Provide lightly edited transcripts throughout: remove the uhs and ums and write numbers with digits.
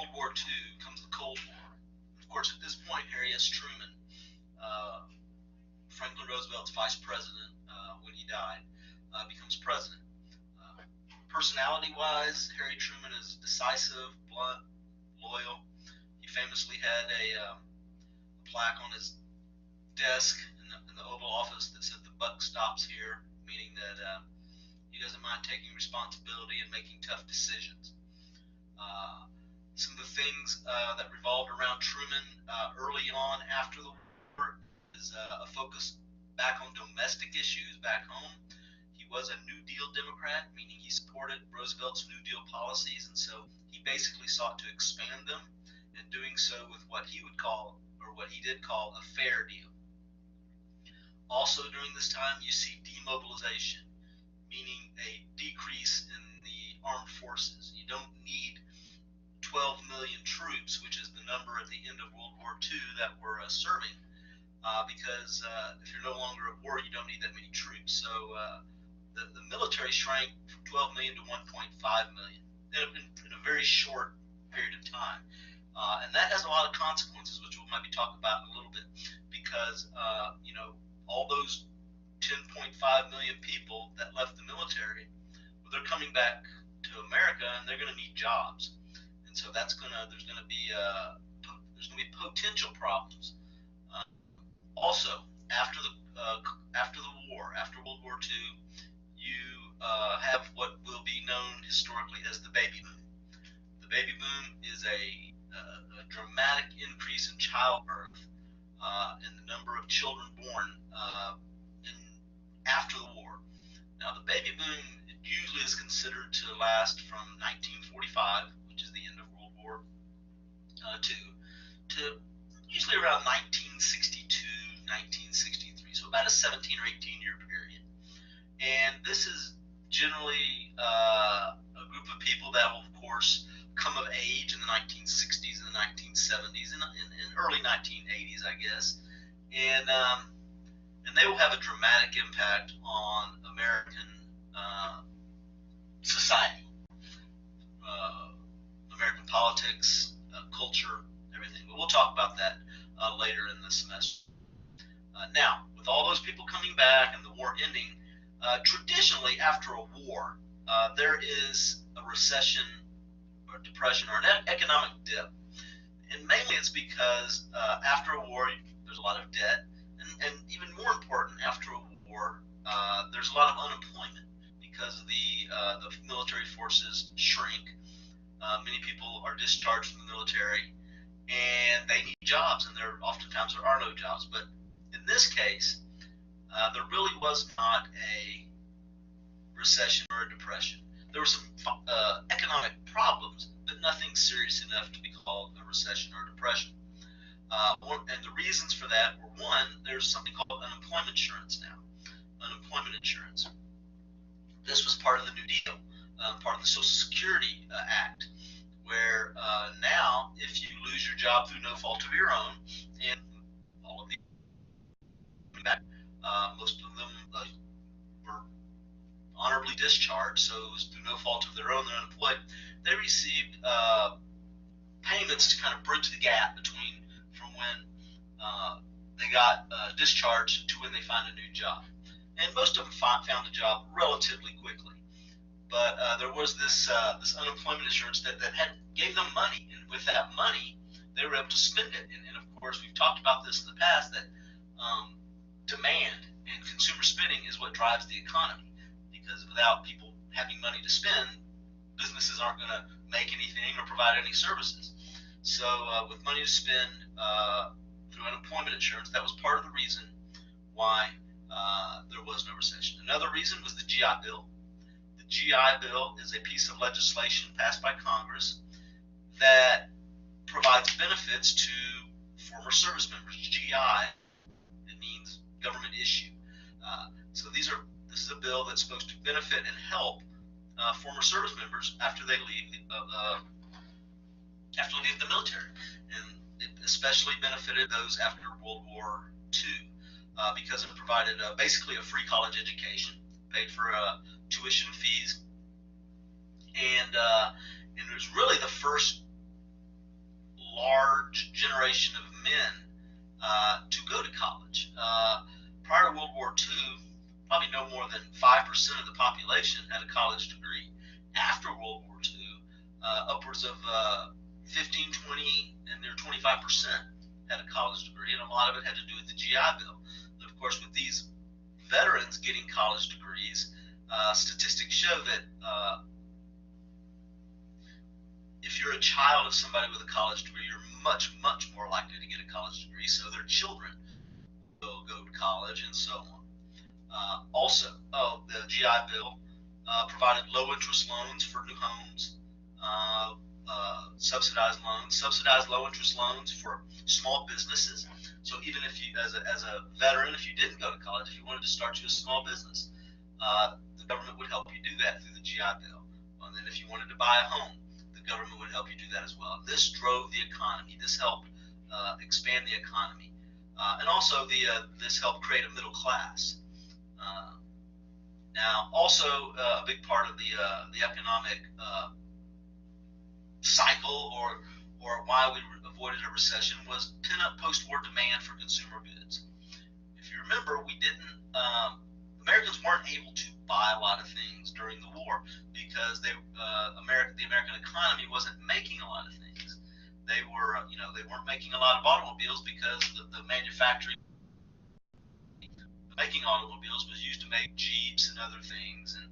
World War II comes the Cold War. Of course, at this point, Harry S. Truman, Franklin Roosevelt's vice president when he died, becomes president. Personality-wise, Harry Truman is decisive, blunt, loyal. He famously had a plaque on his desk in the Oval Office that said "The buck stops here," meaning that he doesn't mind taking responsibility and making tough decisions. Some of the things that revolved around Truman early on after the war is a focus back on domestic issues back home. He was a New Deal Democrat, meaning he supported Roosevelt's New Deal policies, and so he basically sought to expand them, and doing so with what he would call, or what he did call, a fair deal. Also during this time, you see demobilization, meaning a decrease in the armed forces. You don't need 12 million troops, which is the number at the end of World War II that were serving, because if you're no longer at war, you don't need that many troops. So the military shrank from 12 million to 1.5 million in a very short period of time. And that has a lot of consequences, which we might be talking about in a little bit, because all those 10.5 million people that left the military, well, they're coming back to America and they're going to need jobs. And so there's going to be potential problems. Also, after the war, after World War II, you have what will be known historically as the baby boom. The baby boom is a dramatic increase in childbirth and the number of children born after the war. Now, the baby boom usually is considered to last from 1945, which is the end of World War II, to usually around 1962, 1963, so about a 17 or 18 year period. And this is generally a group of people that will, of course, come of age in the 1960s and the 1970s and early 1980s, I guess, and they will have a dramatic impact on American society, American politics, culture, everything. But we'll talk about that later in the semester. Now, with all those people coming back and the war ending, traditionally after a war, there is a recession or depression or an economic dip. And mainly it's because after a war, there's a lot of debt. And even more important, after a war, there's a lot of unemployment because the military forces shrink. Many people are discharged from the military, and they need jobs, and oftentimes there are no jobs. But in this case, there really was not a recession or a depression. There were some economic problems, but nothing serious enough to be called a recession or a depression. And the reasons for that were, one, there's something called unemployment insurance now. Unemployment insurance. This was part of the New Deal, part of the Social Security Act, where now if you lose your job through no fault of your own, and all of these, most of them were honorably discharged, so it was through no fault of their own, they're unemployed, they received payments to kind of bridge the gap between from when they got discharged to when they find a new job. And most of them found a job relatively quickly. But there was this unemployment insurance that gave them money, and with that money, they were able to spend it. And of course, we've talked about this in the past, that demand and consumer spending is what drives the economy, because without people having money to spend, businesses aren't going to make anything or provide any services. So with money to spend through unemployment insurance, that was part of the reason why there was no recession. Another reason was the GI Bill. The GI Bill is a piece of legislation passed by Congress that provides benefits to former service members. GI, it means government issue. So this is a bill that's supposed to benefit and help former service members after they leave the military, and it especially benefited those after World War II because it provided basically a free college education, paid for tuition fees, and it was really the first large generation of men to go to college. Prior to World War II, probably no more than 5% of the population had a college degree. After World War II, upwards of 15, 20, and near 25% had a college degree, and a lot of it had to do with the GI Bill. And of course, with these veterans getting college degrees, statistics show that if you're a child of somebody with a college degree, you're much, much more likely to get a college degree, so their children will go to college and so on. Also, the GI Bill provided low-interest loans for new homes, subsidized low-interest loans for small businesses. So even if you, as a veteran, if you didn't go to college, if you wanted to start you a small business, the government would help you do that through the GI Bill. And then if you wanted to buy a home, the government would help you do that as well. This drove the economy. This helped expand the economy. And also this helped create a middle class. Now, also a big part of the economic cycle, or why we avoided a recession, was pent-up post-war demand for consumer goods. If you remember, Americans weren't able to buy a lot of things during the war because the American economy wasn't making a lot of things. They weren't making a lot of automobiles because the manufacturing making automobiles was used to make Jeeps and other things, and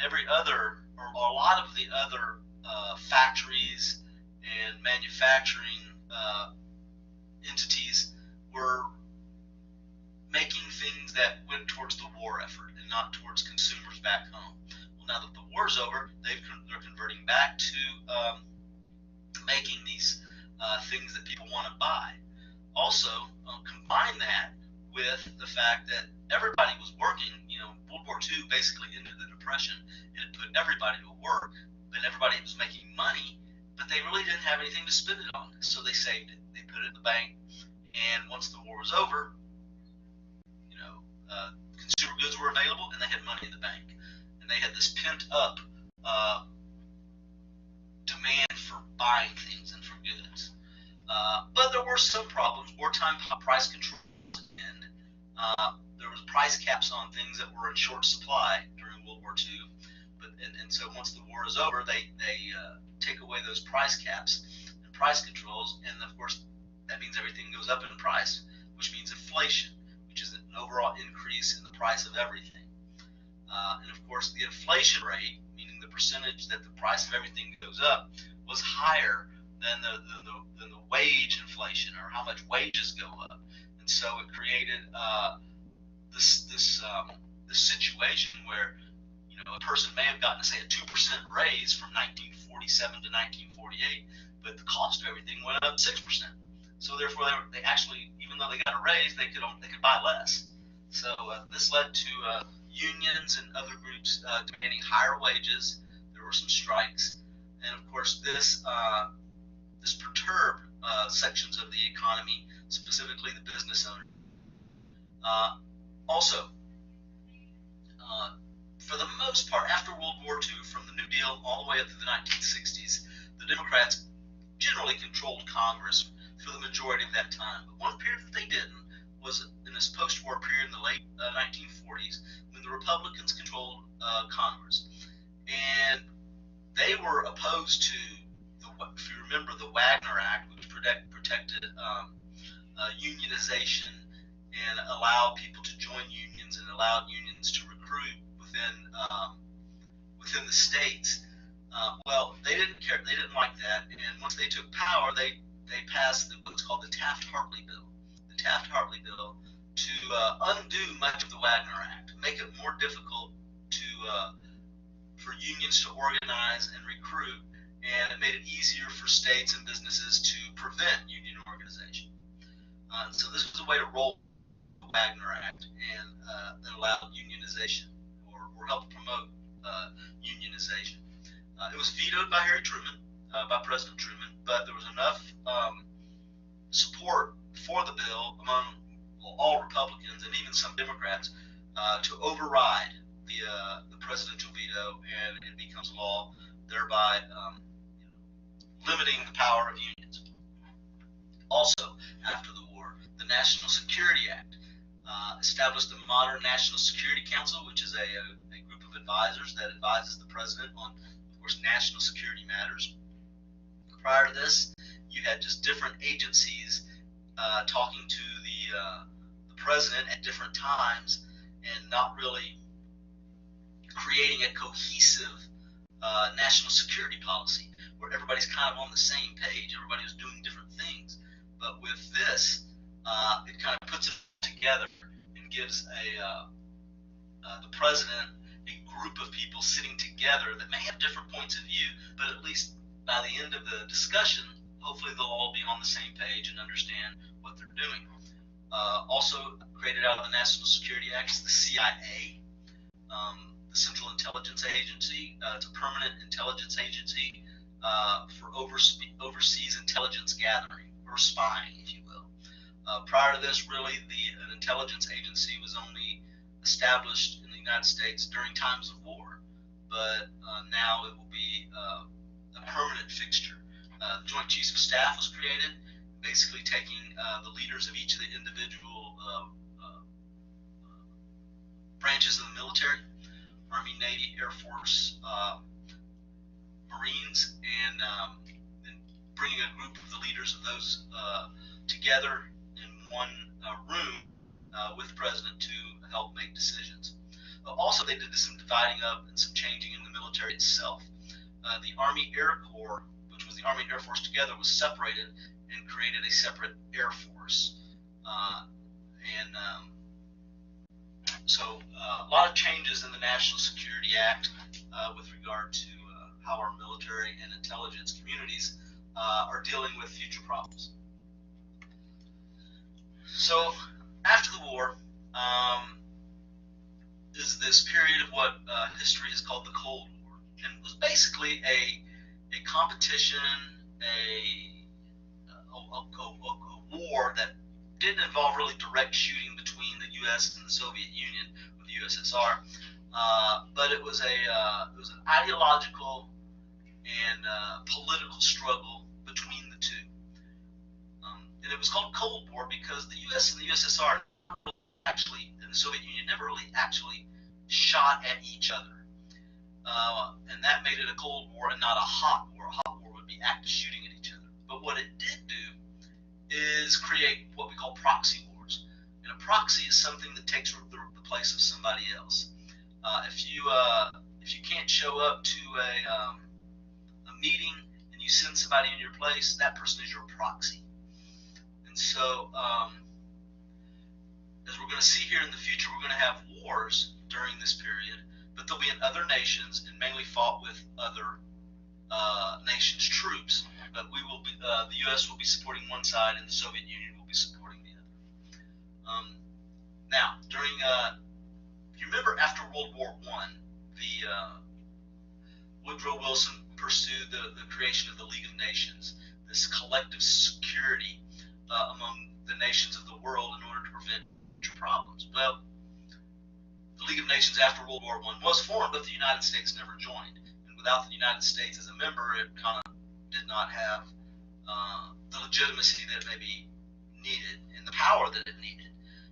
every other, or a lot of the other factories and manufacturing entities were making things that went towards the war effort and not towards consumers back home. Well, now that the war's over, they're converting back to making these things that people want to buy. Also, combine that with the fact that everybody was working. World War II basically ended the Depression, and it put everybody to work, and everybody was making money, but they really didn't have anything to spend it on, so they saved it. They put it in the bank, and once the war was over, consumer goods were available, and they had money in the bank, and they had this pent-up demand for buying things and for goods. But there were some problems. Wartime price control and there was price caps on things that were in short supply during World War II. And so once the war is over, they take away those price caps and price controls, and of course that means everything goes up in price, which means inflation, which is an overall increase in the price of everything. And of course the inflation rate, meaning the percentage that the price of everything goes up, was higher than the wage inflation, or how much wages go up. And so it created this situation where a person may have gotten, say, a 2% raise from 1947 to 1948, but the cost of everything went up 6%. So therefore, they actually, even though they got a raise, they could buy less. So this led to unions and other groups demanding higher wages. There were some strikes, and of course, this perturbed sections of the economy, specifically the business owner. Also, for the most part, after World War II, from the New Deal all the way up to the 1960s, the Democrats generally controlled Congress for the majority of that time. But one period that they didn't was in this post-war period in the late 1940s, when the Republicans controlled Congress. And they were opposed to, if you remember, the Wagner Act, which protected unionization and allowed people to join unions and allowed unions to recruit within the states. Well, they didn't care. They didn't like that. And once they took power, they passed what's called the Taft-Hartley bill. The Taft-Hartley bill to undo much of the Wagner Act, make it more difficult for unions to organize and recruit, and it made it easier for states and businesses to prevent union organization. So this was a way to roll the Wagner Act and that allowed unionization, or helped promote unionization. It was vetoed by by President Truman, but there was enough support for the bill among all Republicans and even some Democrats to override the presidential veto, and it becomes law, thereby limiting the power of unions. Also, after the war, the National Security Act established the modern National Security Council, which is a group of advisors that advises the president on, of course, national security matters. Prior to this, you had just different agencies talking to the president at different times and not really creating a cohesive national security policy where everybody's kind of on the same page. Everybody was doing different things. But with this, it kind of puts it together and gives the president a group of people sitting together that may have different points of view, but at least by the end of the discussion, hopefully they'll all be on the same page and understand what they're doing. Also created out of the National Security Act is the CIA, the Central Intelligence Agency. It's a permanent intelligence agency for overseas intelligence gathering, or spying, if you will. Prior to this, really, an intelligence agency was only established in the United States during times of war, but now it will be a permanent fixture. The Joint Chiefs of Staff was created, basically taking the leaders of each of the individual branches of the military, Army, Navy, Air Force, Marines, and bringing a group of the leaders of those together in one room with the president to help make decisions. Also, they did some dividing up and some changing in the military itself. The Army Air Corps, which was the Army and Air Force together, was separated and created a separate Air Force. So a lot of changes in the National Security Act with regard to how our military and intelligence communities are dealing with future problems. So after the war is this period of what history has called the Cold War, and it was basically a competition, a war that didn't involve really direct shooting between the U.S. and the Soviet Union, or the USSR, but it was an ideological and political struggle between the two. And it was called Cold War because the U.S. and the USSR actually, and the Soviet Union, never really actually shot at each other. And that made it a Cold War and not a hot war. A hot war would be active shooting at each other. But what it did do is create what we call proxy wars. And a proxy is something that takes the place of somebody else. If you can't show up to a meeting and you send somebody in your place, that person is your proxy. And so, as we're going to see here in the future, we're going to have wars during this period, but they'll be in other nations and mainly fought with other nations' troops. But we will be, the U.S. will be supporting one side, and the Soviet Union will be supporting the other. Now, during, if you remember, after World War I, Woodrow Wilson pursued the creation of the League of Nations, this collective security among the nations of the world in order to prevent future problems. Well, the League of Nations after World War I was formed, but the United States never joined. And without the United States as a member, it kind of did not have the legitimacy that it maybe needed and the power that it needed.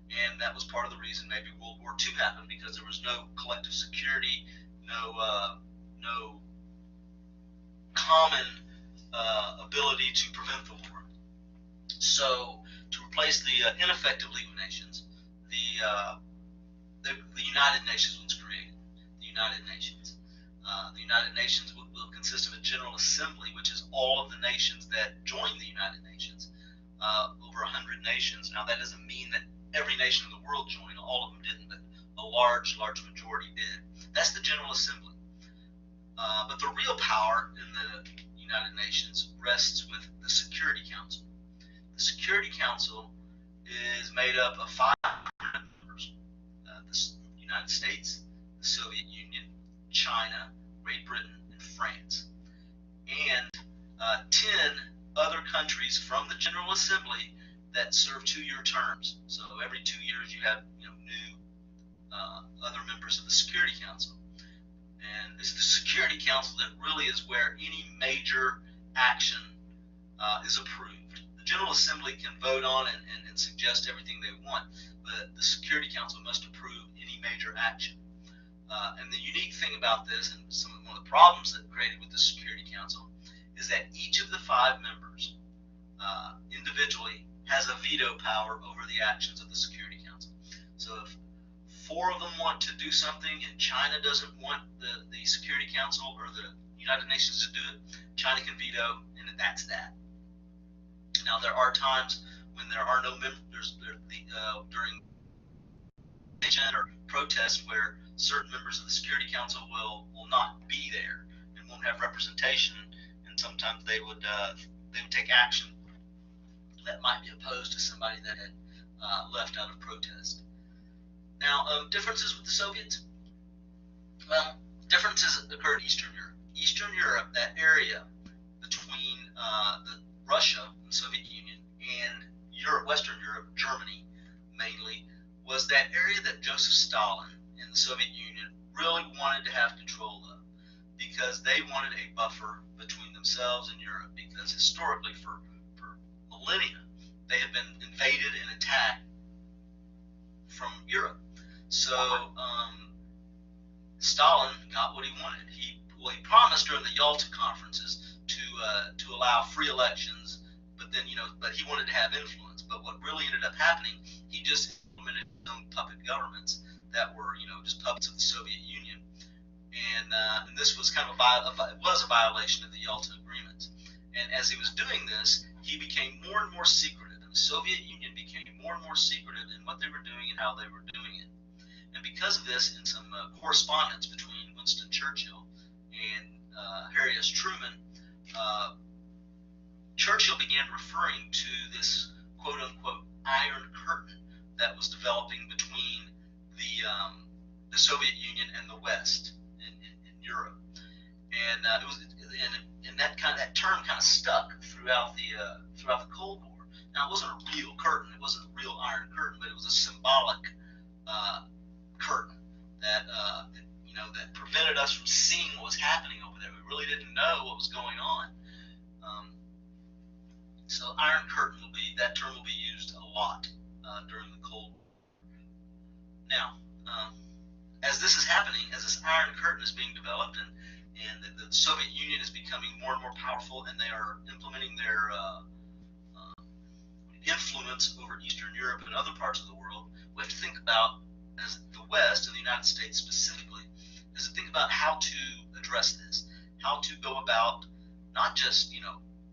And that was part of the reason maybe World War II happened, because there was no collective security, no common ability to prevent the war. So to replace the ineffective League of Nations, the United Nations was created. The United Nations. The United Nations will consist of a General Assembly, which is all of the nations that joined the United Nations, over 100 nations. Now, that doesn't mean that every nation in the world joined. All of them didn't, but a large majority did. That's the General Assembly. But the real power in the United Nations rests with the Security Council. The Security Council is made up of 5 members: the United States, the Soviet Union, China, Great Britain, and France, and 10 other countries from the General Assembly that serve 2-year terms. So every 2 years you have new other members of the Security Council. And it's the Security Council that really is where any major action is approved. The General Assembly can vote on and suggest everything they want, but the Security Council must approve any major action. And the unique thing about this, and one of the problems that created with the Security Council, is that each of the 5 members individually has a veto power over the actions of the Security Council. So if 4 of them want to do something and China doesn't want the Security Council or the United Nations to do it, China can veto, and that's that. Now, there are times when there are no members during or protests where certain members of the Security Council will not be there and won't have representation, and sometimes they would take action that might be opposed to somebody that had left out of protest. Now, differences with the Soviets. Well, differences occurred in Eastern Europe. Eastern Europe, that area between Russia and Soviet Union and Western Europe, Germany mainly, was that area that Joseph Stalin and the Soviet Union really wanted to have control of, because they wanted a buffer between themselves and Europe, because historically for millennia they had been invaded and attacked from Europe. So Stalin got what he wanted. He promised during the Yalta conferences to allow free elections, but then but he wanted to have influence. But what really ended up happening, he just implemented his own puppet governments that were just puppets of the Soviet Union, and this was kind of a violation of the Yalta agreements. And as he was doing this, he became more and more secretive, and the Soviet Union became more and more secretive in what they were doing and how they were doing it. And because of this, in some correspondence between Winston Churchill and Harry S. Truman, Churchill began referring to this quote-unquote Iron Curtain that was developing between the Soviet Union and the West in Europe, and it was and that term kind of stuck throughout the Cold War. Now, it wasn't a real curtain, it wasn't a real Iron Curtain, but it was a symbolic curtain that that prevented us from seeing what was happening over there. We really didn't know what was going on. So Iron Curtain that term will be used a lot during the Cold War. Now, as this is happening, as this Iron Curtain is being developed, and the Soviet Union is becoming more and more powerful, and they are implementing their influence over Eastern Europe and other parts of the world, we have to think about, as the West and the United States specifically, is to think about how to address this, how to go about not just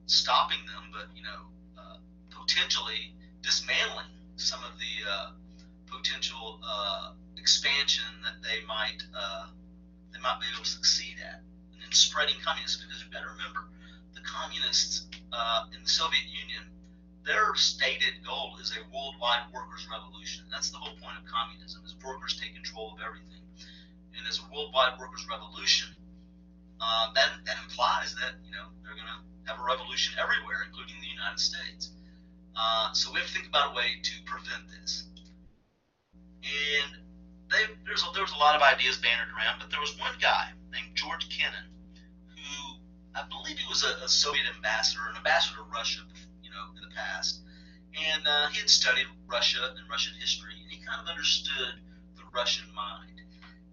stopping them, but potentially dismantling some of the potential expansion that they might be able to succeed at, and then spreading communism. Because you've got to remember, the communists in the Soviet Union, their stated goal is a worldwide workers' revolution. That's the whole point of communism, is workers take control of everything. And as a worldwide workers' revolution, that implies that they're going to have a revolution everywhere, including the United States. So we have to think about a way to prevent this. And there was a lot of ideas bandied around, but there was one guy named George Kennan, who I believe he was a Soviet ambassador, an ambassador to Russia, in the past, and he had studied Russia and Russian history, and he kind of understood the Russian mind.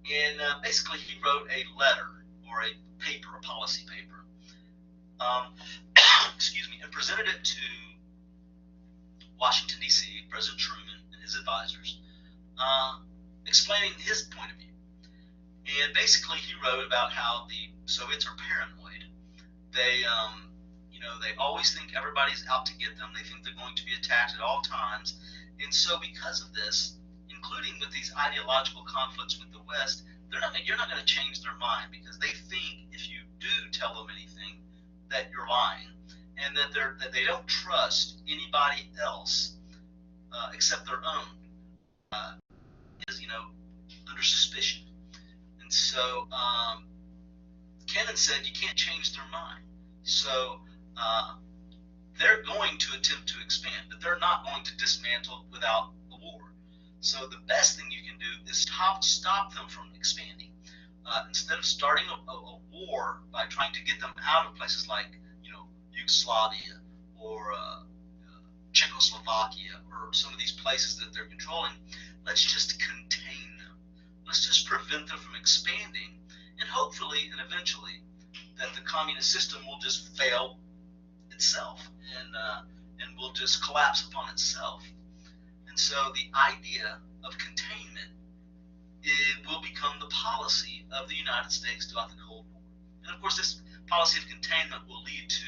And basically, he wrote a letter or a paper, a policy paper, and presented it to Washington, D.C., President Truman and his advisors, explaining his point of view. And basically, he wrote about how the Soviets are paranoid. They always think everybody's out to get them. They think they're going to be attacked at all times. And so because of this, including with these ideological conflicts with the West, you're not going to change their mind, because they think if you do tell them anything, that you're lying, and that they don't trust anybody else except their own is under suspicion. And so Kennan said you can't change their mind. So they're going to attempt to expand, but they're not going to dismantle without a war. So the best thing you can do is stop them from expanding. Instead of starting a war by trying to get them out of places like Yugoslavia or Czechoslovakia or some of these places that they're controlling, let's just contain them. Let's just prevent them from expanding, and hopefully and eventually that the communist system will just fail itself and will just collapse upon itself. And so the idea of containment, it will become the policy of the United States throughout the Cold War. And of course, this policy of containment will lead to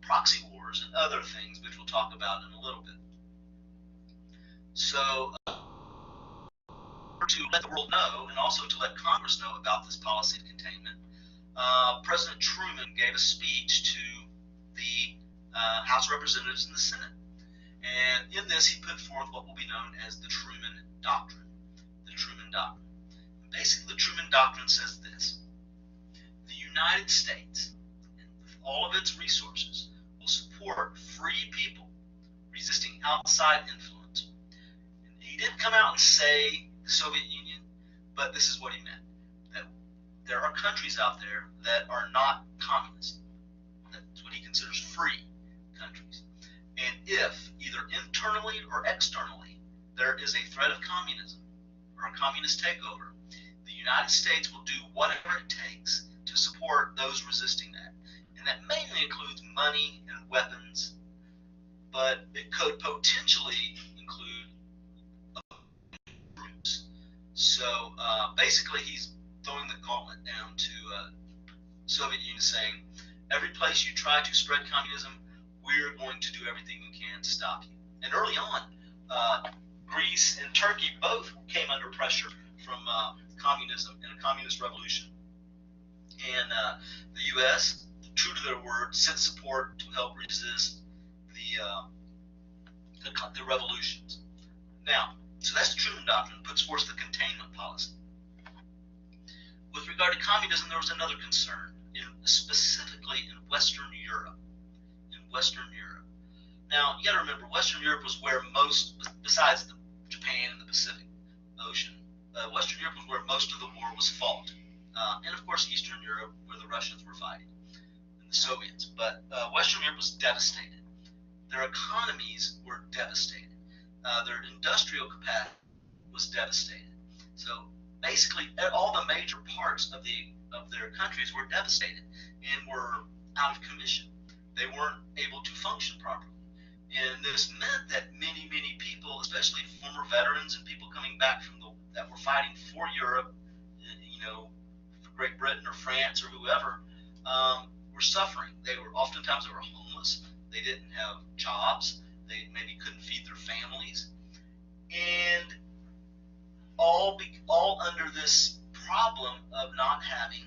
proxy wars and other things, which we'll talk about in a little bit. So, to let the world know, and also to let Congress know about this policy of containment, President Truman gave a speech to the House of Representatives and the Senate. And in this, he put forth what will be known as the Truman Doctrine. The Truman Doctrine. Basically, the Truman Doctrine says this: the United States, and all of its resources, will support free people resisting outside influence. And he didn't come out and say the Soviet Union, but this is what he meant: that there are countries out there that are not communist. That's what he considers free countries. And if, either internally or externally, there is a threat of communism or a communist takeover, the United States will do whatever it takes to support those resisting that. And that mainly includes money and weapons, but it could potentially include troops. So basically, he's throwing the gauntlet down to Soviet Union, saying, every place you try to spread communism, we're going to do everything we can to stop you. And early on, Greece and Turkey both came under pressure from communism and a communist revolution. And the U.S., true to their word, sent support to help resist the revolutions. Now, so that's the Truman Doctrine, puts forth the containment policy. With regard to communism, there was another concern, specifically in Western Europe. Now, you got to remember, Western Europe was where most, besides Japan and the Pacific Ocean, Western Europe was where most of the war was fought. And of course, Eastern Europe, where the Russians were fighting, and the Soviets. But Western Europe was devastated. Their economies were devastated. Their industrial capacity was devastated. So basically, all the major parts of their countries were devastated and were out of commission. They weren't able to function properly. And this meant that many, many people, especially former veterans and people coming back that were fighting for Europe, for Great Britain or France or whoever, were suffering. Oftentimes they were homeless. They didn't have jobs. They maybe couldn't feed their families. And all under this problem of not having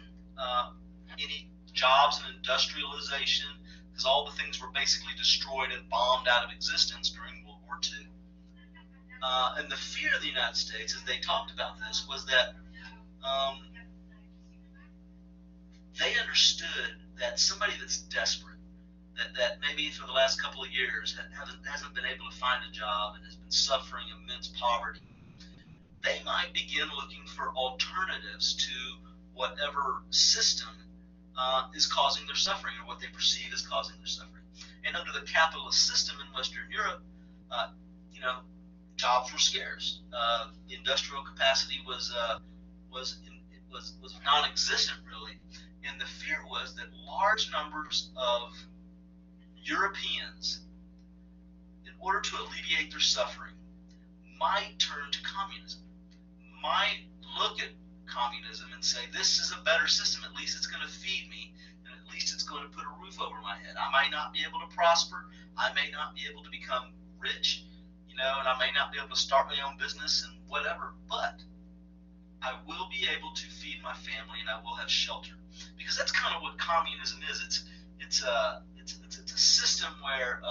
any jobs and industrialization, because all the things were basically destroyed and bombed out of existence during World War II. And the fear of the United States, as they talked about this, was that they understood that somebody that's desperate, that maybe for the last couple of years hasn't been able to find a job and has been suffering immense poverty, they might begin looking for alternatives to whatever system is causing their suffering, or what they perceive as causing their suffering. And under the capitalist system in Western Europe, jobs were scarce. The industrial capacity was non-existent, really. And the fear was that large numbers of Europeans, in order to alleviate their suffering, might turn to communism, might look at communism and say, this is a better system, at least it's going to feed me, and at least it's going to put a roof over my head. I might not be able to prosper, I may not be able to become rich, and I may not be able to start my own business and whatever, but I will be able to feed my family and I will have shelter. Because that's kind of what communism is. It's a system where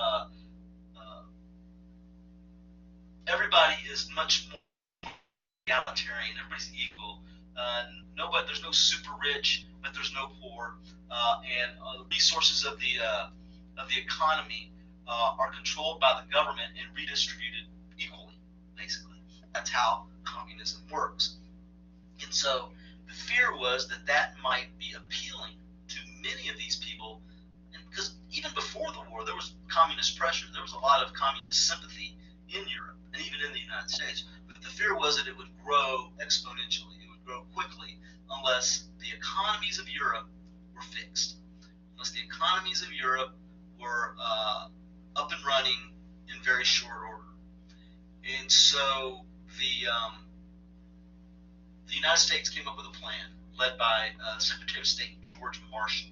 everybody is much more egalitarian, everybody's equal. There's no super rich, but there's no poor, and resources of the economy are controlled by the government and redistributed equally. Basically, that's how communism works. And so the fear was that might be appealing to many of these people, and because even before the war, there was communist communist pressure. There was a lot of communist sympathy in Europe and even in the United States. But the fear was that it would grow exponentially. It would grow quickly unless the economies of Europe were fixed. Unless the economies of Europe were up and running in very short order. And so the United States came up with a plan led by Secretary of State George Marshall.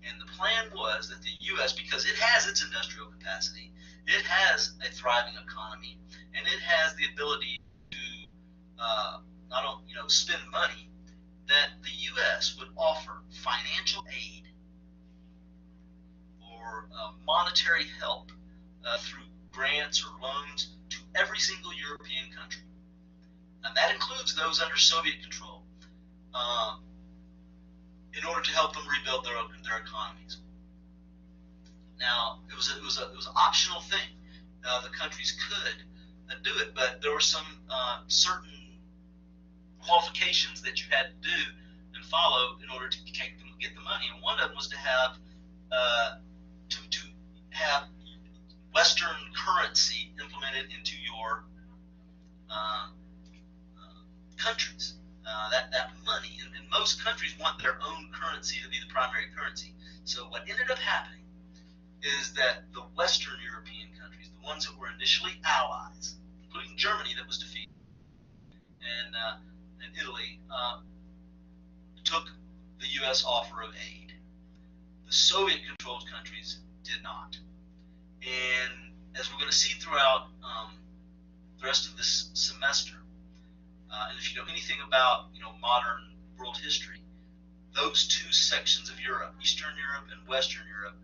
And the plan was that the U.S., because it has its industrial capacity, it has a thriving economy, and it has the ability to not only spend money, that the U.S. would offer financial aid or monetary help through grants or loans to every single European country. And that includes those under Soviet control, in order to help them rebuild their economies. Now, it was an optional thing. The countries could do it, but there were some certain qualifications that you had to do and follow in order to get the money. And one of them was to have Western currency implemented into your countries. That money, and most countries want their own currency to be the primary currency. So what ended up happening is that the Western European countries, the ones that were initially allies, including Germany that was defeated, and Italy, took the U.S. offer of aid. The Soviet-controlled countries did not. And as we're going to see throughout the rest of this semester, and if you know anything about modern world history, those two sections of Europe, Eastern Europe and Western Europe,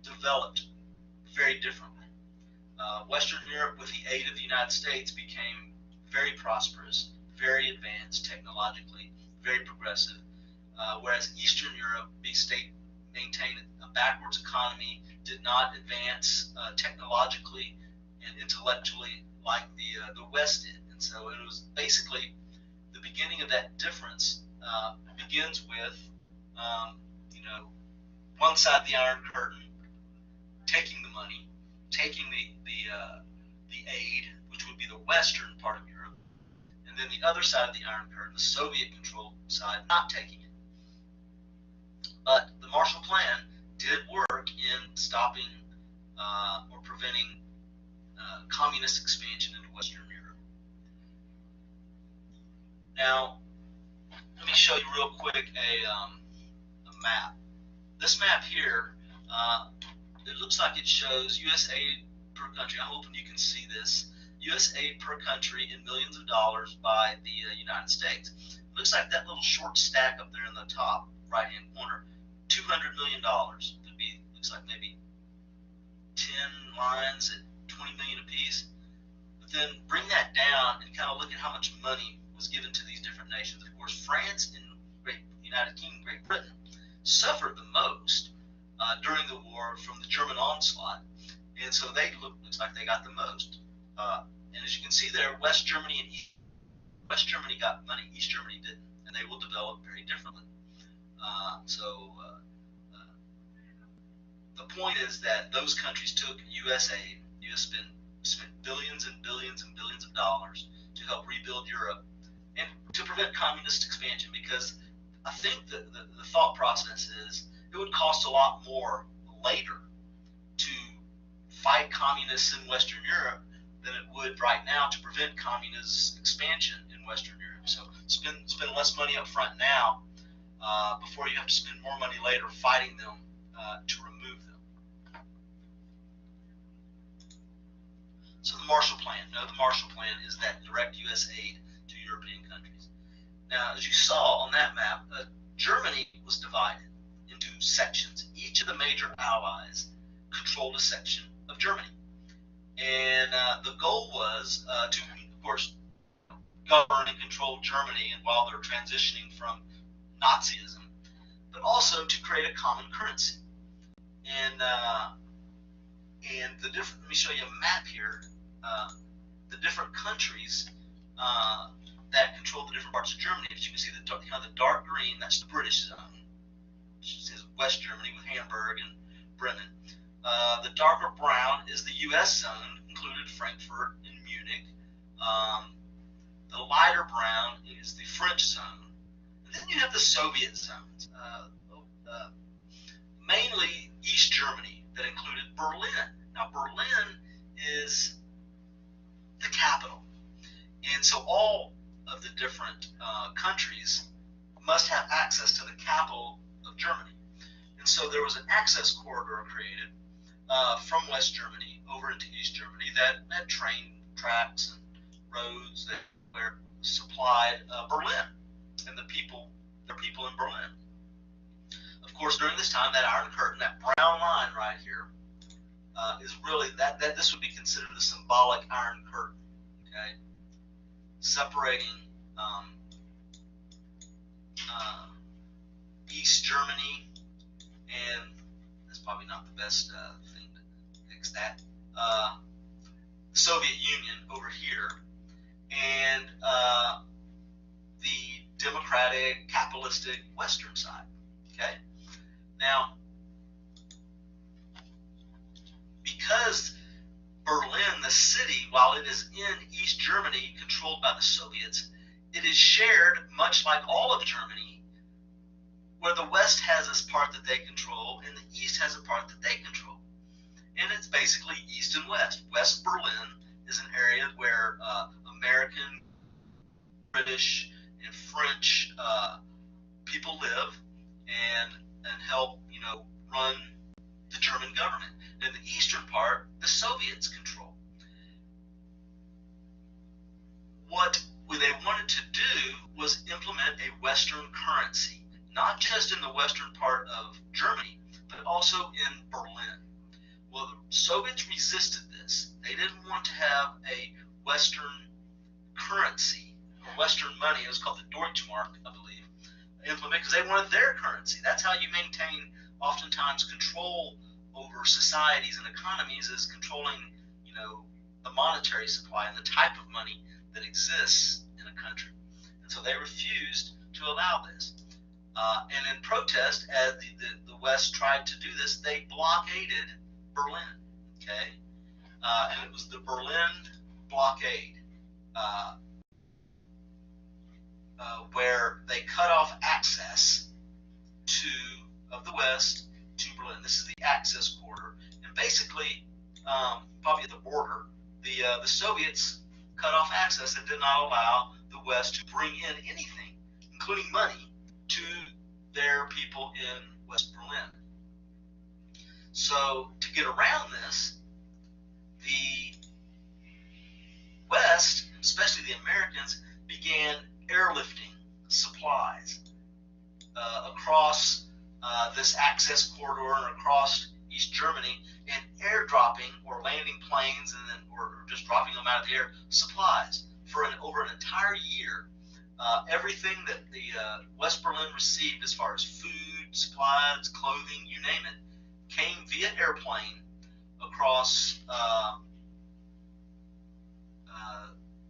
developed very differently. Western Europe, with the aid of the United States, became very prosperous, very advanced technologically, very progressive, whereas Eastern Europe, maintained a backwards economy, did not advance technologically and intellectually like the West did. And so it was basically the beginning of that difference begins with one side of the Iron Curtain taking the money, taking the aid, which would be the Western part of Europe, and then the other side of the Iron Curtain, the Soviet-controlled side, not taking it. But the Marshall Plan did work in stopping or preventing communist expansion into Western Europe. Now, let me show you real quick a map. This map here, it looks like it shows U.S. aid per country. I'm hoping you can see this. U.S. aid per country in millions of dollars by the United States. It looks like that little short stack up there in the top right-hand corner, $200 million. It'd be, looks like maybe 10 lines at $20 million apiece. But then bring that down and kind of look at how much money was given to these different nations. Of course, France and United Kingdom, Great Britain, suffered the most during the war from the German onslaught, and so looks like they got the most. And as you can see there, West Germany got money, East Germany didn't, and they will develop very differently. The point is that those countries took U.S. aid. U.S. spent billions and billions and billions of dollars to help rebuild Europe and to prevent communist expansion, because I think that the thought process is it would cost a lot more later to fight communists in Western Europe than it would right now to prevent communist expansion in Western Europe. So spend less money up front now before you have to spend more money later fighting them to remove them. So the Marshall Plan. No, the Marshall Plan is that direct U.S. aid to European countries. Now, as you saw on that map, Germany was divided into sections. Each of the major allies controlled a section of Germany. And the goal was to, of course, govern and control Germany and while they're transitioning from Nazism, but also to create a common currency. And let me show you a map here. The different countries that control the different parts of Germany. As you can see, the dark green, that's the British zone. It says West Germany with Hamburg and Bremen. The darker brown is the U.S. zone, included Frankfurt and Munich. The lighter brown is the French zone. And then you have the Soviet zones, mainly East Germany, that included Berlin. Now, Berlin is the capital. And so all of the different countries must have access to the capital of Germany. And so there was an access corridor created from West Germany over into East Germany that had train tracks and roads that were supplied Berlin and the people in Berlin. Of course, during this time, that Iron Curtain, that brown line right here, is really that this would be considered the symbolic Iron Curtain, okay, separating East Germany, and that's probably not the best thing to fix that. The Soviet Union over here, and the democratic, capitalistic Western side. Okay. Now, because Berlin, the city, while it is in East Germany, controlled by the Soviets, it is shared, much like all of Germany, where the West has this part that they control and the East has a part that they control. And it's basically East and West. West Berlin is an area where American, British, and French people live and help, run the German government. And the eastern part, the Soviets control. What they wanted to do was implement a Western currency, not just in the western part of Germany, but also in Berlin. Well, the Soviets resisted this. They didn't want to have a Western currency, or Western money, it was called the Deutschmark, I believe, implement, because they wanted their currency. That's how you maintain, oftentimes, control over societies and economies, is controlling, the monetary supply and the type of money that exists in a country. And so they refused to allow this. And in protest, as the West tried to do this, they blockaded Berlin. Okay, and it was the Berlin Blockade, where they cut off access of the West to Berlin. This is the access corridor, and basically, probably at the border, the Soviets cut off access and did not allow the West to bring in anything, including money, to their people in West Berlin. So to get around this, the West, especially the Americans, began airlifting supplies across this access corridor and across East Germany, and airdropping or landing planes and then or just dropping them out of the air, supplies for over an entire year. Everything that the West Berlin received as far as food, supplies, clothing, you name it, came via airplane across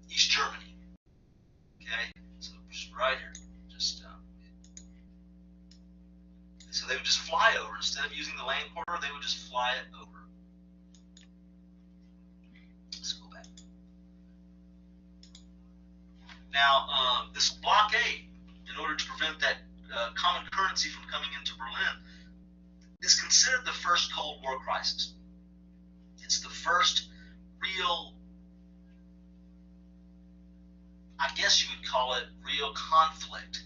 East Germany. Okay, so just right here, so they would just fly over. Instead of using the land corridor, they would just fly it over. Let's go back. Now, this blockade, in order to prevent that common currency from coming into Berlin, is considered the first Cold War crisis. It's the first real, I guess you would call it, real conflict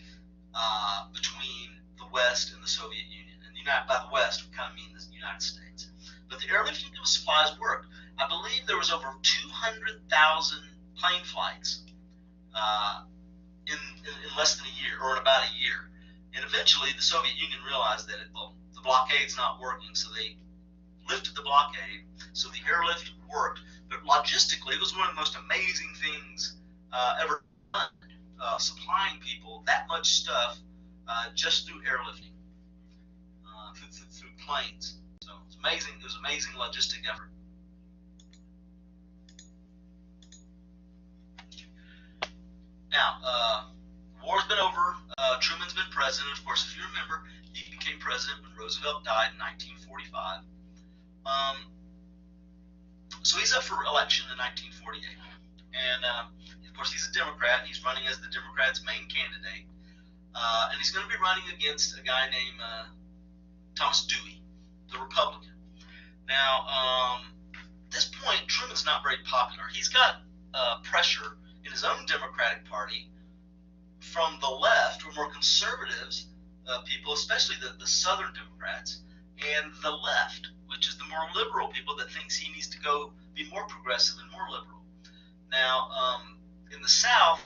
between the West and the Soviet Union. And by the West, we kind of mean the United States. But the airlifting of supplies worked. I believe there was over 200,000 plane flights in less than a year, or in about a year. And eventually, the Soviet Union realized that the blockade's not working, so they lifted the blockade. So the airlift worked. But logistically, it was one of the most amazing things ever done, supplying people that much stuff just through airlifting, through planes. So it's amazing. It was an amazing logistic effort. Now, the war's been over. Truman's been president. Of course, if you remember, he became president when Roosevelt died in 1945. So he's up for election in 1948, and of course he's a Democrat. He's running as the Democrats' main candidate, and he's going to be running against a guy named Thomas Dewey, the Republican. Now, at this point, Truman's not very popular. He's got pressure in his own Democratic Party from the left, or more conservatives people, especially the Southern Democrats, and the left, which is the more liberal people that thinks he needs to go be more progressive and more liberal. Now, in the South,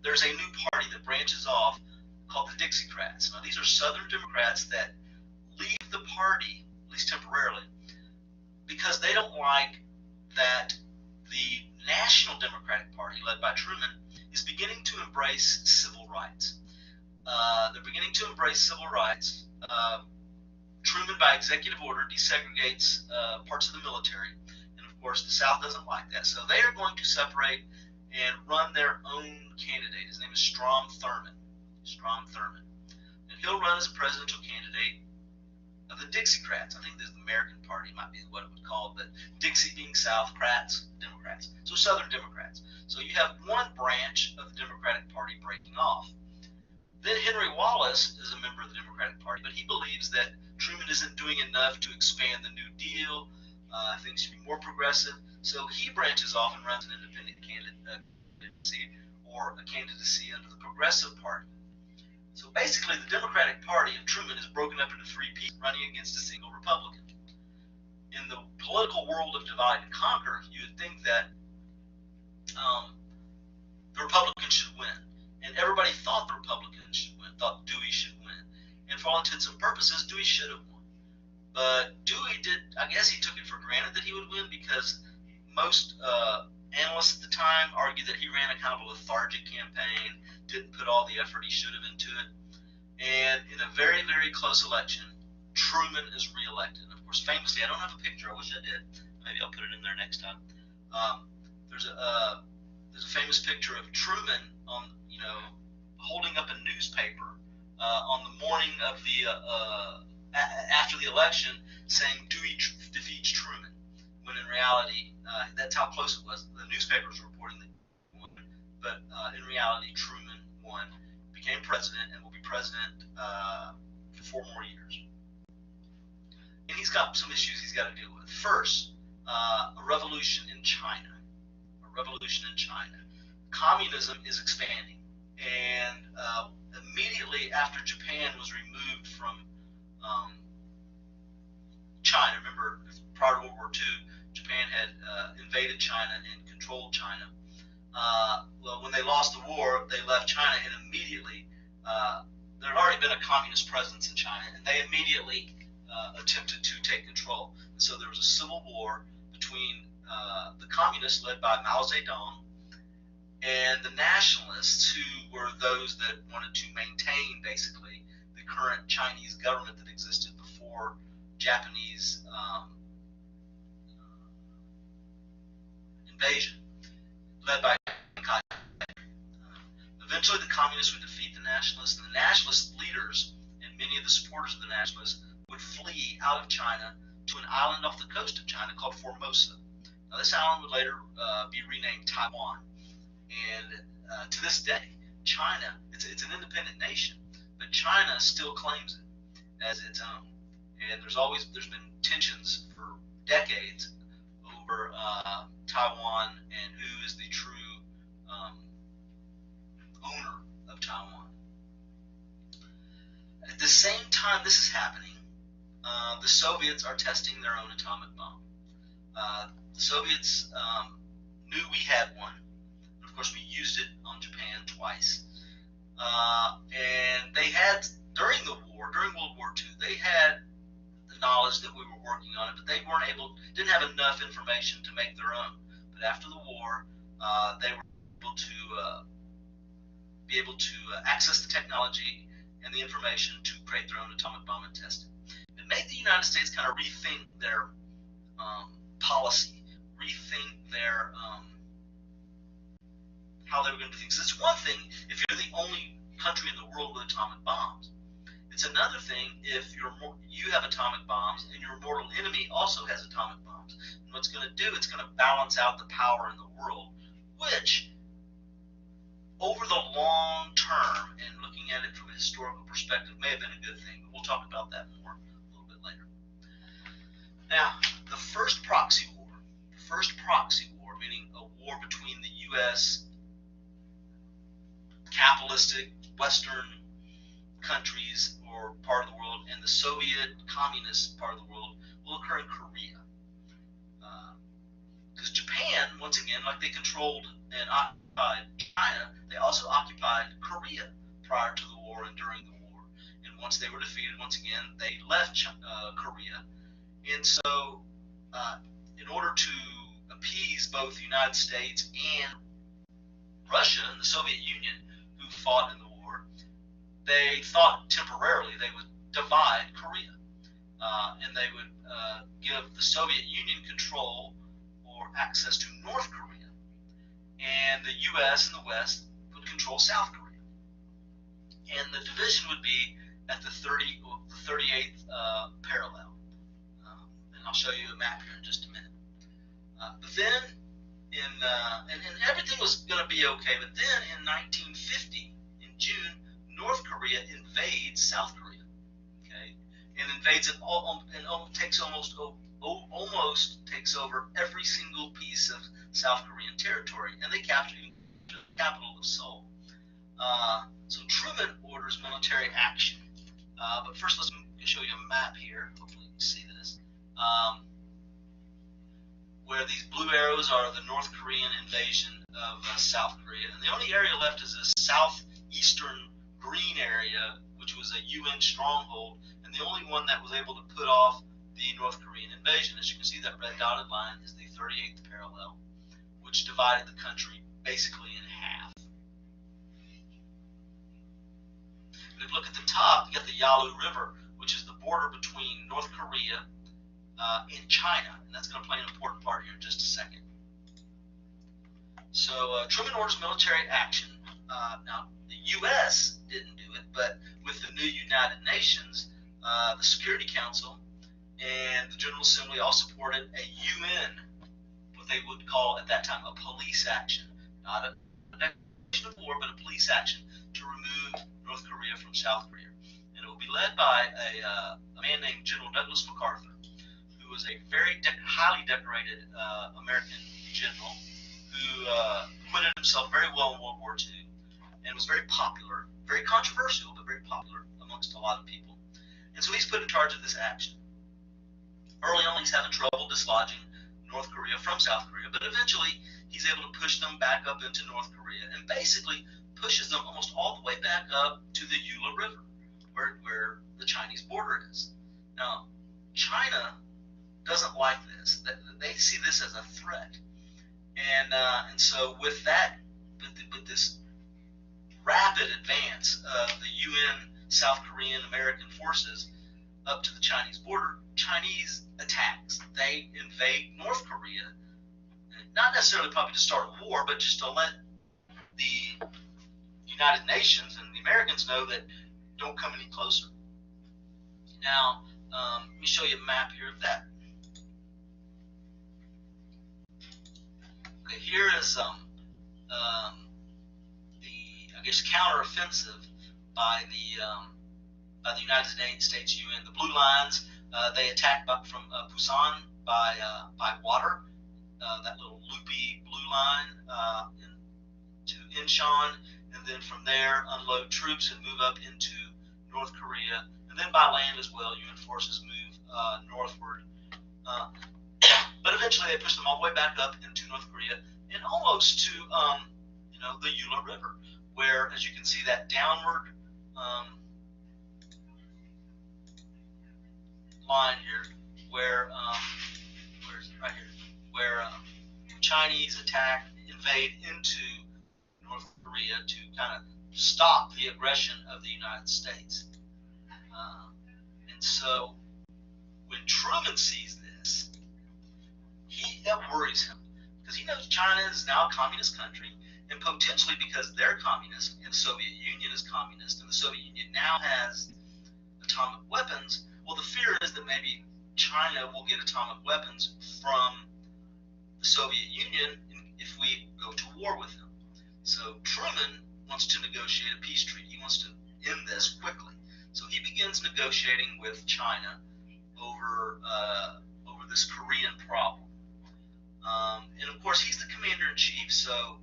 there's a new party that branches off called the Dixiecrats. Now, these are Southern Democrats that leave the party, at least temporarily, because they don't like that the National Democratic Party, led by Truman, is beginning to embrace civil rights. They're beginning to embrace civil rights. Truman, by executive order, desegregates parts of the military, and of course the South doesn't like that. So they are going to separate and run their own candidate. His name is Strom Thurmond. And he'll run as a presidential candidate of the Dixiecrats. I think there's the American Party might be what it would call, but Dixie being South, Crats, Democrats. So Southern Democrats. So you have one branch of the Democratic Party breaking off. Then Henry Wallace is a member of the Democratic Party, but he believes that Truman isn't doing enough to expand the New Deal. Things should be more progressive. So he branches off and runs an independent candidacy or a candidacy under the Progressive Party. So basically, the Democratic Party of Truman is broken up into three pieces, running against a single Republican. In the political world of divide and conquer, you would think that the Republicans should win. And everybody thought the Republicans should win, thought Dewey should win. And for all intents and purposes, Dewey should have won. But Dewey did, I guess he took it for granted that he would win, because most analysts at the time argued that he ran a kind of a lethargic campaign, didn't put all the effort he should have into it. And in a very, very close election, Truman is reelected. And of course, famously, I don't have a picture. I wish I did. Maybe I'll put it in there next time. There's a famous picture of Truman on, holding up a newspaper on the morning of the after the election, saying Dewey defeats Truman, when in reality that's how close it was. The newspapers were reporting that he won, but in reality Truman won, became president, and will be president for 4 more years. And he's got some issues he's got to deal with. First, a revolution in China. Communism is expanding, and immediately after Japan was removed from China, remember prior to World War II, Japan had invaded China and controlled China. Well, when they lost the war, they left China, and immediately there had already been a communist presence in China, and they immediately attempted to take control. And so there was a civil war between the communists, led by Mao Zedong, and the nationalists, who were those that wanted to maintain basically the current Chinese government that existed before Japanese invasion, led by eventually the communists would defeat the nationalists, and the nationalist leaders and many of the supporters of the nationalists would flee out of China to an island off the coast of China called Formosa. Now, this island would later be renamed Taiwan. And to this day, China, it's an independent nation, but China still claims it as its own. And there's been tensions for decades over Taiwan and who is the true owner of Taiwan. At the same time this is happening, the Soviets are testing their own atomic bomb. The Soviets knew we had one. Of course, we used it on Japan twice. And they had, during World War II, they had the knowledge that we were working on it, but they didn't have enough information to make their own. But after the war, they were able to access the technology and the information to create their own atomic bomb and test it. It made the United States kind of rethink their policy, rethink their how they were going to do things. It's one thing if you're the only country in the world with atomic bombs. It's another thing if you have atomic bombs and your mortal enemy also has atomic bombs. And what's going to do, it's going to balance out the power in the world, which over the long term, and looking at it from a historical perspective, may have been a good thing, but we'll talk about that more a little bit later. Now, the first proxy war, meaning a war between the U.S. capitalistic Western countries or part of the world and the Soviet communist part of the world, will occur in Korea. Because Japan, once again, like they controlled and occupied China, they also occupied Korea prior to the war and during the war. And once they were defeated, once again, they left Korea. And so, in order to appease both the United States and Russia and the Soviet Union, who fought in the war, they thought temporarily they would divide Korea. And they would give the Soviet Union control or access to North Korea. And the U.S. and the West would control South Korea. And the division would be at the 38th parallel. And I'll show you a map here in just a minute. But then, and everything was going to be okay. But then in 1950, in June, North Korea invades South Korea. Okay, and invades it all, and takes almost takes over every single piece of South Korean territory, and they capture the capital of Seoul. So Truman orders military action. But first, let's show you a map here. Hopefully, you can see this. Where these blue arrows are the North Korean invasion of South Korea, and the only area left is a southeastern green area, which was a UN stronghold, and the only one that was able to put off the North Korean invasion. As you can see, that red dotted line is the 38th parallel, which divided the country basically in half. And if you look at the top, you got the Yalu River, which is the border between North Korea and China, and that's going to play an important part here in just a second. So Truman orders military action. Now, the U.S. didn't do it, but with the new United Nations, the Security Council and the General Assembly all supported a UN, what they would call at that time a police action, not a declaration of war, but a police action to remove North Korea from South Korea. And it will be led by a man named General Douglas MacArthur, who was a very highly decorated American general who acquitted himself very well in World War II and was very popular, very controversial, but very popular amongst a lot of people. And so he's put in charge of this action. Early on, he's having trouble dislodging North Korea from South Korea, but eventually he's able to push them back up into North Korea and basically pushes them almost all the way back up to the Yalu River, where the Chinese border is. Now, China doesn't like this. They see this as a threat, and so with that, with this rapid advance of the UN South Korean American forces up to the Chinese border, Chinese attacks. They invade North Korea, not necessarily probably to start a war, but just to let the United Nations and the Americans know that don't come any closer. Now, let me show you a map here of that. Okay, here is the I guess counteroffensive by the United States UN. The blue lines, they attacked from Busan by water, that little loopy blue line, to Incheon, and then from there unload troops and move up into North Korea, and then by land as well. UN forces move northward, but eventually they push them all the way back up into North Korea and almost to the Yalu River, where, as you can see, that downward line here, where where's it? Right here, where Chinese invade into North Korea to kind of stop the aggression of the United States. And so when Truman sees this, that worries him, because he knows China is now a communist country, and potentially because they're communist and the Soviet Union is communist, and the Soviet Union now has atomic weapons. Well, the fear is that maybe China will get atomic weapons from the Soviet Union if we go to war with them. So Truman wants to negotiate a peace treaty. He wants to end this quickly. So he begins negotiating with China over this Korean problem. And of course, he's the commander-in-chief, so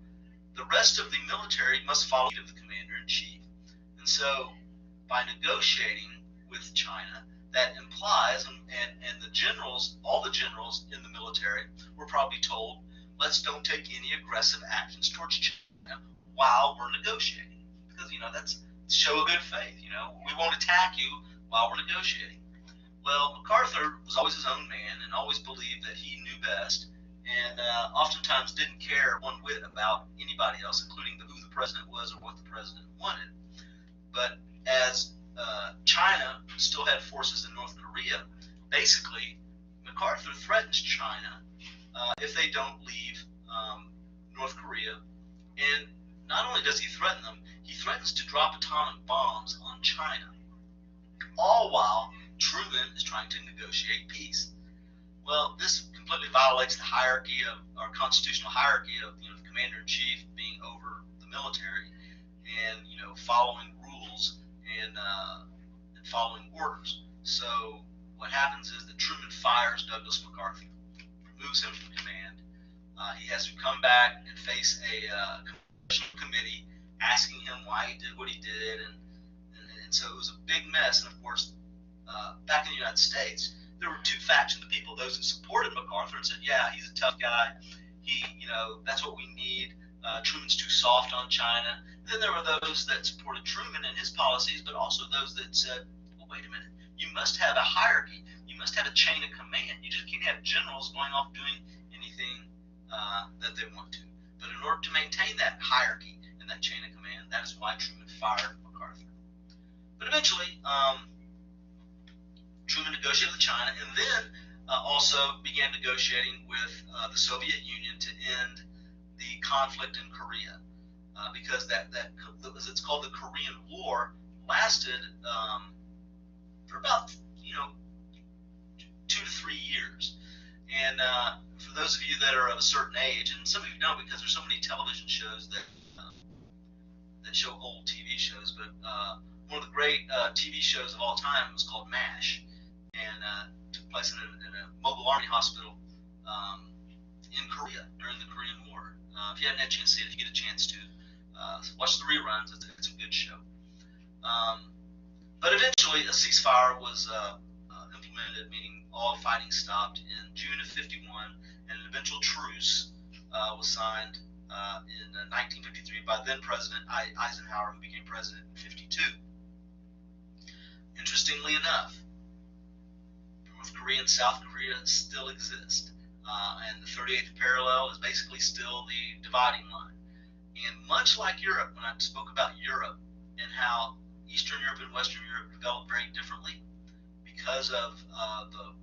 the rest of the military must follow the commander-in-chief. And so by negotiating with China, that implies, and the generals, all the generals in the military were probably told, let's don't take any aggressive actions towards China while we're negotiating. Because, that's show of good faith. We won't attack you while we're negotiating. Well, MacArthur was always his own man and always believed that he knew best, and oftentimes didn't care one whit about anybody else, including who the president was or what the president wanted. But as China still had forces in North Korea, basically MacArthur threatens China if they don't leave North Korea. And not only does he threaten them, he threatens to drop atomic bombs on China, all while Truman is trying to negotiate peace. Well, this completely violates the hierarchy of our constitutional hierarchy of the commander-in-chief being over the military and following rules and following orders. So what happens is that Truman fires Douglas MacArthur, removes him from command. He has to come back and face a congressional committee asking him why he did what he did, and so it was a big mess. And of course, back in the United States, there were two factions of people: those that supported MacArthur and said, "Yeah, he's a tough guy. That's what we need. Truman's too soft on China." And then there were those that supported Truman and his policies, but also those that said, "Well, wait a minute. You must have a hierarchy. You must have a chain of command. You just can't have generals going off doing anything that they want to." But in order to maintain that hierarchy and that chain of command, that is why Truman fired MacArthur. But eventually, Truman negotiated with China, and then also began negotiating with the Soviet Union to end the conflict in Korea, because that it's called the Korean War, lasted for about 2 to 3 years. And for those of you that are of a certain age, and some of you know because there's so many television shows that show old TV shows, but one of the great TV shows of all time was called MASH, and took place in a mobile army hospital in Korea during the Korean War. If you haven't had a chance to see it, if you get a chance to watch the reruns, it's a good show. But eventually a ceasefire was implemented, meaning all fighting stopped in June of '51, and an eventual truce was signed in 1953 by then President Eisenhower, who became president in '52. Interestingly enough, North Korea and South Korea still exist, and the 38th parallel is basically still the dividing line. And much like Europe, when I spoke about Europe and how Eastern Europe and Western Europe developed very differently because of the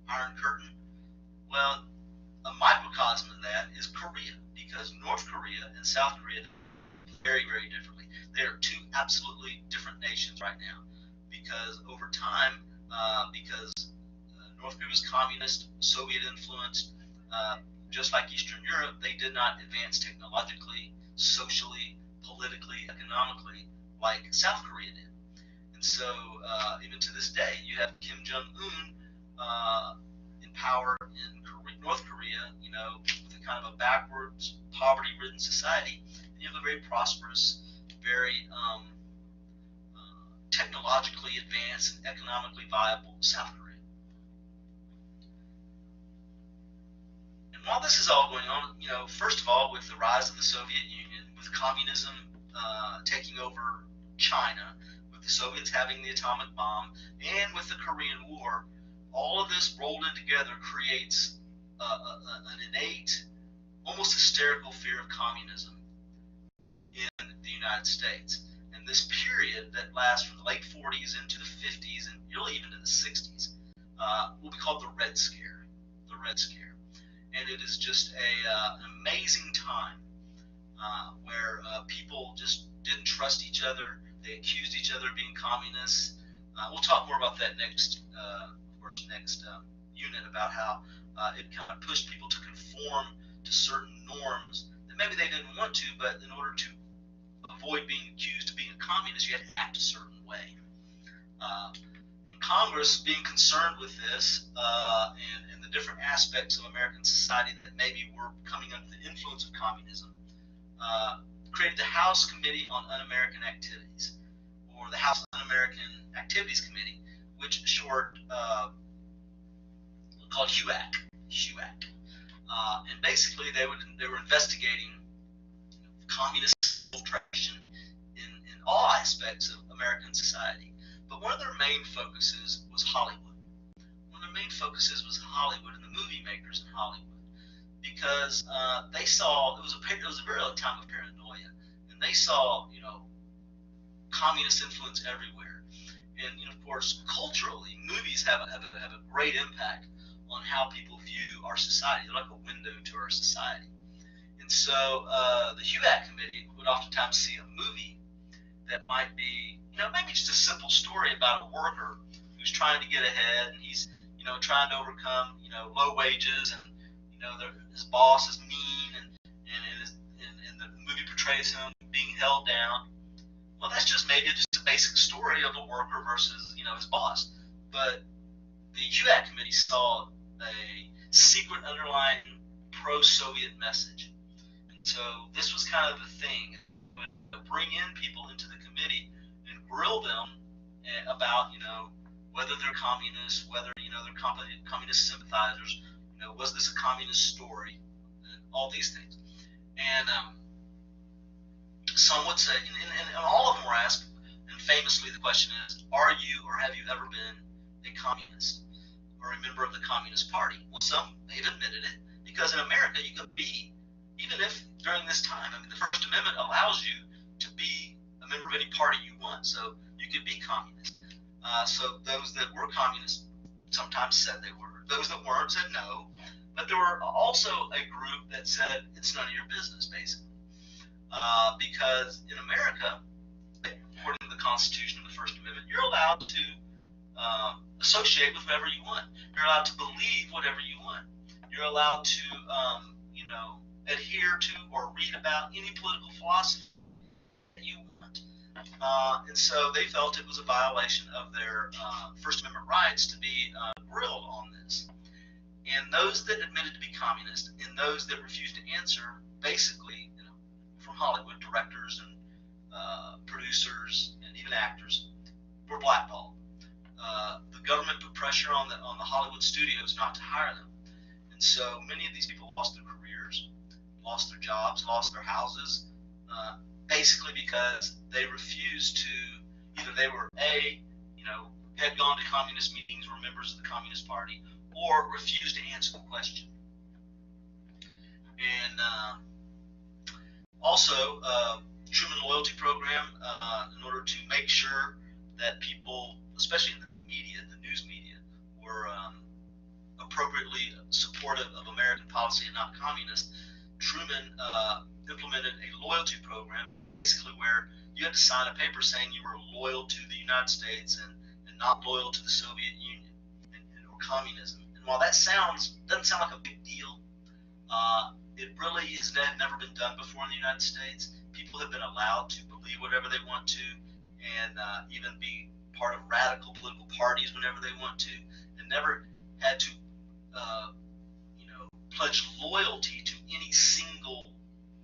Iron Curtain, well, a microcosm of that is Korea, because North Korea and South Korea very, very differently. They are two absolutely different nations right now, because over time, because North Korea was communist, Soviet influenced, just like Eastern Europe, they did not advance technologically, socially, politically, economically like South Korea did. And so even to this day, you have Kim Jong-un in power in North Korea, with a kind of a backwards, poverty-ridden society. And you have a very prosperous, very technologically advanced and economically viable South Korea. And while this is all going on, first of all, with the rise of the Soviet Union, with communism taking over China, with the Soviets having the atomic bomb, and with the Korean War, all of this rolled in together creates an innate, almost hysterical fear of communism in the United States. And this period that lasts from the late 40s into the 50s and really even to the 60s will be called the Red Scare. The Red Scare. And it is just an amazing time where people just didn't trust each other. They accused each other of being communists. We'll talk more about that next unit, about how it kind of pushed people to conform to certain norms that maybe they didn't want to, but in order to avoid being accused of being a communist, you had to act a certain way. Congress, being concerned with this and the different aspects of American society that maybe were coming under the influence of communism, created the House Committee on Un-American Activities, or the House Un-American Activities Committee, which is short called HUAC. And basically, they were investigating communist infiltration in all aspects of American society. But one of their main focuses was Hollywood. One of their main focuses was Hollywood and the movie makers in Hollywood, because they saw it was a very early time of paranoia, and they saw communist influence everywhere. And of course, culturally, movies have a great impact on how people view our society. They're like a window to our society. And so the HUAC committee would oftentimes see a movie that might be, maybe just a simple story about a worker who's trying to get ahead, and he's, trying to overcome, low wages, and, his boss is mean, and the movie portrays him being held down. Well, that's just maybe just a basic story of a worker versus, his boss. But the HUAC committee saw a secret underlying pro-Soviet message. And so this was kind of the thing, to bring in people into the committee and grill them about, whether they're communists, whether, they're communist sympathizers, was this a communist story, and all these things. And some would say, and all of them were asked, and famously the question is, are you or have you ever been a communist or a member of the Communist Party? Well, some, they've admitted it, because in America you could be, even if during this time, the First Amendment allows you to be a member of any party you want, so you could be communist. So those that were communists sometimes said they were. Those that weren't said no. But there were also a group that said it's none of your business, basically. Because in America, according to the Constitution and the First Amendment, you're allowed to associate with whoever you want. You're allowed to believe whatever you want. You're allowed to, adhere to or read about any political philosophy that you want. And so they felt it was a violation of their First Amendment rights to be grilled on this. And those that admitted to be communist and those that refused to answer, basically, from Hollywood, directors and producers and even actors, were blackballed. The government put pressure on the Hollywood studios not to hire them. And so many of these people lost their careers, lost their jobs, lost their houses, basically because they refused to, either they were had gone to communist meetings, were members of the Communist Party, or refused to answer the question. And also, Truman Loyalty Program, in order to make sure that people, especially in the media, the news media, were appropriately supportive of American policy and not communist, Truman implemented a loyalty program, basically where you had to sign a paper saying you were loyal to the United States and not loyal to the Soviet Union or communism. And while that doesn't sound like a big deal, it really has never been done before in the United States. People have been allowed to believe whatever they want to, and even be part of radical political parties whenever they want to, and never had to pledge loyalty to any single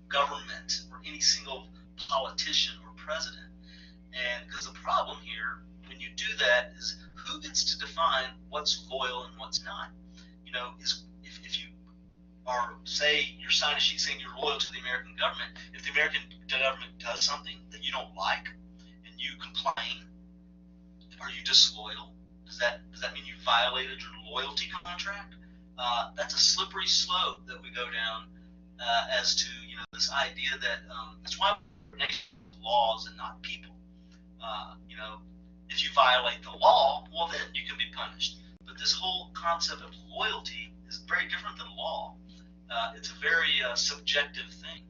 government or any single politician or president. And because the problem here, when you do that, is who gets to define what's loyal and what's not? If you are, say, you're signing a sheet saying you're loyal to the American government, if the American government does something that you don't like and you complain, are you disloyal? Does that mean you violated your loyalty contract? That's a slippery slope that we go down as to this idea that that's why we're laws and not people. If you violate the law, well, then you can be punished. But this whole concept of loyalty is very different than law. It's a very subjective thing,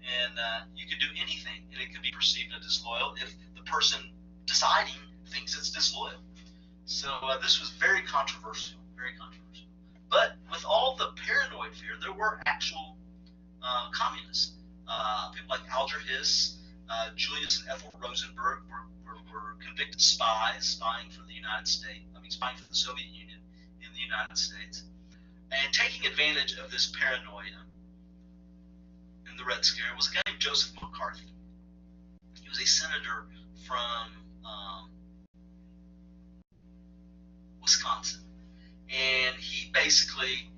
and you could do anything, and it could be perceived as disloyal if the person deciding thinks it's disloyal. So this was very controversial, very controversial. But with all the paranoid fear, there were actual communists. People like Alger Hiss, Julius and Ethel Rosenberg were convicted spies, spying for the United States. I mean, spying for the Soviet Union in the United States, and taking advantage of this paranoia in the Red Scare was a guy named Joseph McCarthy. He was a senator from Wisconsin, and he basically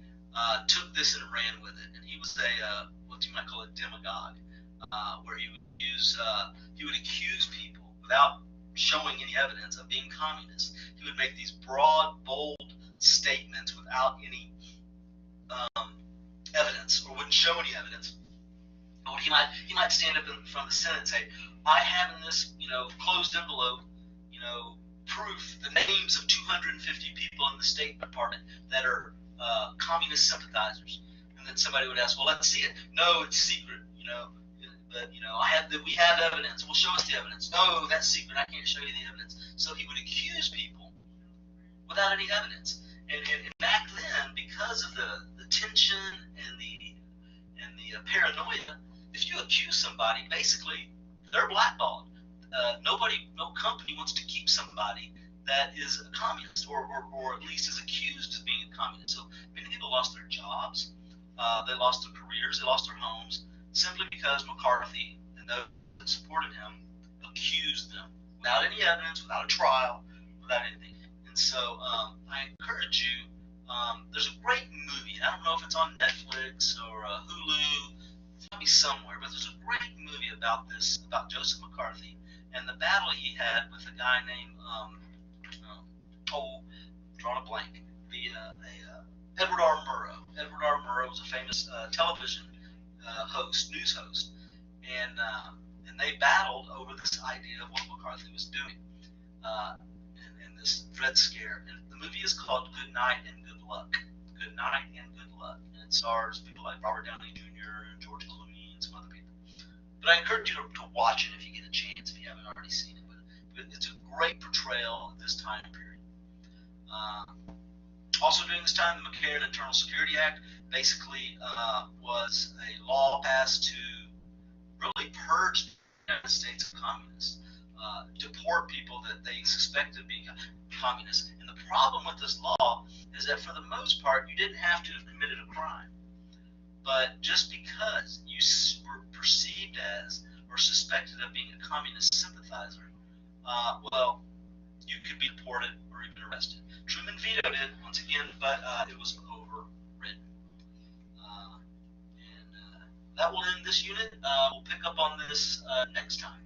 took this and ran with it. And he was a what you might call a demagogue, where he would accuse people without showing any evidence of being communists. He would make these broad, bold statements without any evidence, or wouldn't show any evidence. Or he might stand up in front of the Senate and say, "I have in this closed envelope proof the names of 250 people in the State Department that are communist sympathizers." And then somebody would ask, "Well, let's see it." "No, it's secret. But we have evidence. Well, show us the evidence." "No, that's secret. I can't show you the evidence." So he would accuse people without any evidence. And back then, because of the tension and the paranoia, if you accuse somebody, basically they're blackballed. No company wants to keep somebody that is a communist, or at least is accused of being a communist. So many people lost their jobs, they lost their careers, they lost their homes, simply because McCarthy and those that supported him accused them without any evidence, without a trial, without anything. And so I encourage you. There's a great movie. I don't know if it's on Netflix or Hulu. It's probably somewhere, but there's a great movie about Joseph McCarthy and the battle he had with a guy named drawing a blank. Edward R. Murrow. Edward R. Murrow was a famous television news host, and they battled over this idea of what McCarthy was doing in this Red Scare. And the movie is called Good Night and Good Luck. Good Night and Good Luck, and it stars people like Robert Downey Jr. and George Clooney and some other people. But I encourage you to watch it if you get a chance, if you haven't already seen it. But it's a great portrayal of this time period. Also during this time, the McCarran Internal Security Act basically was a law passed to really purge the United States of communists, deport people that they suspected of being communists. And the problem with this law is that for the most part, you didn't have to have committed a crime. But just because you were perceived as or suspected of being a communist sympathizer, you could be deported or even arrested. Truman vetoed it once again, but it was overridden. And that will end this unit. We'll pick up on this next time.